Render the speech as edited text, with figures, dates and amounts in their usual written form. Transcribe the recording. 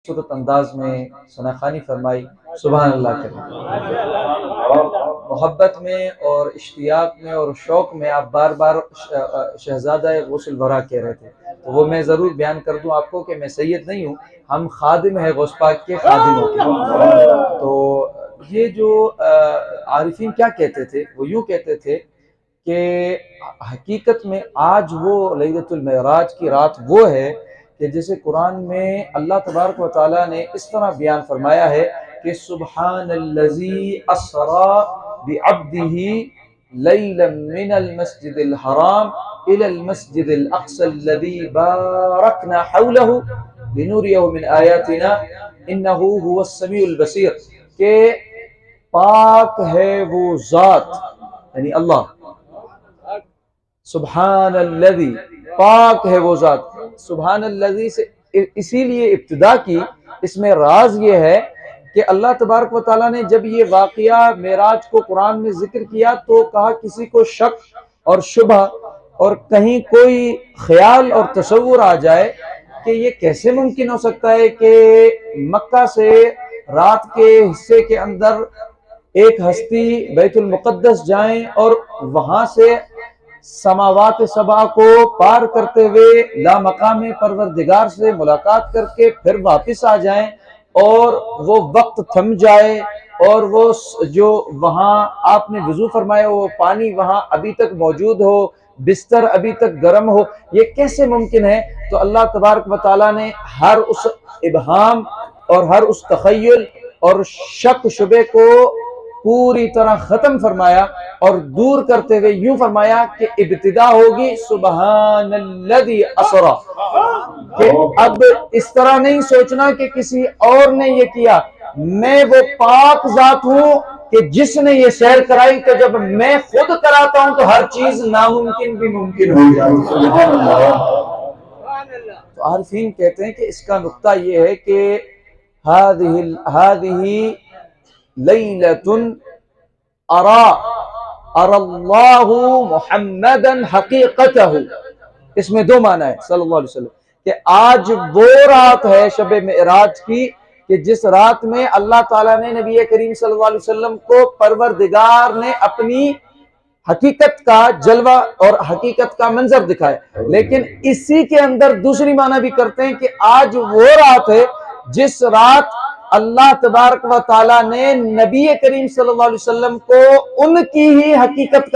خوبصورت انداز میں ثناخوانی فرمائی، سبحان اللہ کریں۔ محبت میں اور اشتیاق میں اور شوق میں آپ بار بار شہزادہ غوث الورا کہہ رہے تھے، تو وہ میں ضرور بیان کر دوں آپ کو کہ میں سید نہیں ہوں، ہم خادم ہیں غوث پاک کے، خادموں کے۔ تو یہ جو عارفین کیا کہتے تھے، وہ یوں کہتے تھے کہ حقیقت میں آج وہ لیلۃ المعراج کی رات وہ ہے کہ جیسے قرآن میں اللہ تبارک و تعالیٰ نے اس طرح بیان فرمایا ہے کہ سبحان الذی اسری بعبدہ لیلا من المسجد الحرام الى المسجد الاقصى الذی بارکنا حولہ لنریہ من آیاتنا انہ هو السمیع البصیر، کہ پاک ہے وہ ذات یعنی اللہ، سبحان الذی پاک ہے وہ ذات، سبحان الذی سے اسی لیے ابتدا کی، اس میں راز یہ ہے کہ اللہ تبارک و تعالیٰ نے جب یہ واقعہ معراج کو قرآن میں ذکر کیا تو کہا کسی کو شک اور شبہ اور کہیں کوئی خیال اور تصور آ جائے کہ یہ کیسے ممکن ہو سکتا ہے کہ مکہ سے رات کے حصے کے اندر ایک ہستی بیت المقدس جائیں اور وہاں سے سماوات سبع کو پار کرتے ہوئے لامقام پروردگار سے ملاقات کر کے پھر واپس آ جائیں اور وہ وقت تھم جائے اور وہ جو وہاں آپ نے وضو فرمایا وہ پانی وہاں ابھی تک موجود ہو، بستر ابھی تک گرم ہو، یہ کیسے ممکن ہے؟ تو اللہ تبارک و تعالیٰ نے ہر اس ابہام اور ہر اس تخیل اور شک شبے کو پوری طرح ختم فرمایا اور دور کرتے ہوئے یوں فرمایا کہ ابتدا ہوگی سبحان الذی اسری، کہ اب اس طرح نہیں سوچنا کہ کسی اور نے یہ کیا، میں وہ پاک ذات ہوں کہ جس نے یہ سیر کرائی، کہ جب میں خود کراتا ہوں تو ہر چیز ناممکن بھی ممکن ہو جاتی ہے۔ تو عارفین کہتے ہیں کہ اس کا نقطہ یہ ہے کہ هذه لیلۃ ارى اللہ محمدا حقیقتہ، اس میں دو معنی ہے صلی اللہ علیہ وسلم، کہ آج وہ رات ہے شب معراج کی کہ جس رات میں اللہ تعالیٰ نے نبی کریم صلی اللہ علیہ وسلم کو پروردگار نے اپنی حقیقت کا جلوہ اور حقیقت کا منظر دکھایا، لیکن اسی کے اندر دوسری معنی بھی کرتے ہیں کہ آج وہ رات ہے جس رات اللہ تبارک و تعالیٰ نے نبی کریم صلی اللہ علیہ وسلم کو ان کی ہی حقیقت کا